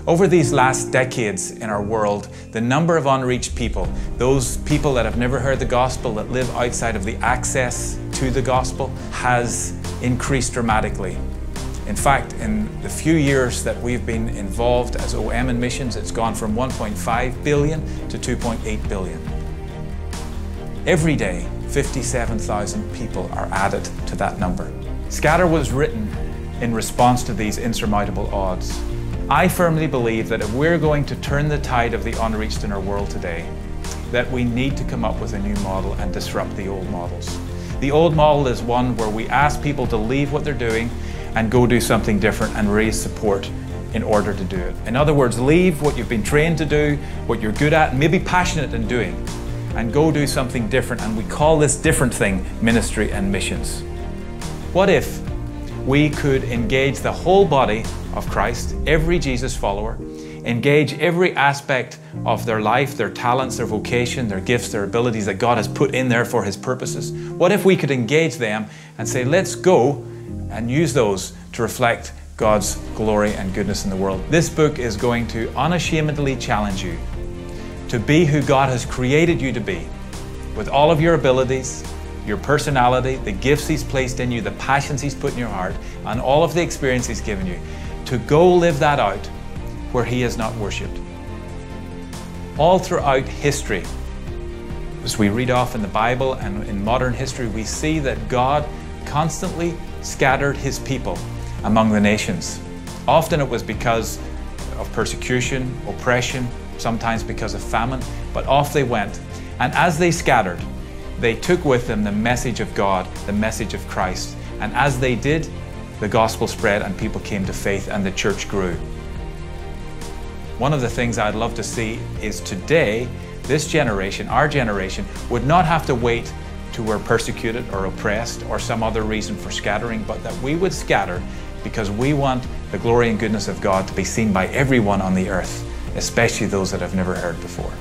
Over these last decades in our world, the number of unreached people, those people that have never heard the gospel, that live outside of the access to the gospel, has increased dramatically. In fact, in the few years that we've been involved as OM in missions, it's gone from 1.5 billion to 2.8 billion. Every day, 57,000 people are added to that number. Scatter was written in response to these insurmountable odds. I firmly believe that if we're going to turn the tide of the unreached in our world today, that we need to come up with a new model and disrupt the old models. The old model is one where we ask people to leave what they're doing and go do something different and raise support in order to do it. In other words, leave what you've been trained to do, what you're good at, and maybe passionate in doing, and go do something different. And we call this different thing ministry and missions. What if we could engage the whole body of Christ, every Jesus follower, engage every aspect of their life, their talents, their vocation, their gifts, their abilities that God has put in there for His purposes? What if we could engage them and say, let's go and use those to reflect God's glory and goodness in the world? This book is going to unashamedly challenge you to be who God has created you to be, with all of your abilities, your personality, the gifts He's placed in you, the passions He's put in your heart, and all of the experience He's given you, to go live that out where He is not worshipped. All throughout history, as we read off in the Bible and in modern history, we see that God constantly scattered His people among the nations. Often it was because of persecution, oppression, sometimes because of famine, but off they went. And as they scattered, they took with them the message of God, the message of Christ. And as they did, the gospel spread and people came to faith and the church grew. One of the things I'd love to see is today, this generation, our generation, would not have to wait till we're persecuted or oppressed or some other reason for scattering, but that we would scatter because we want the glory and goodness of God to be seen by everyone on the earth, especially those that have never heard before.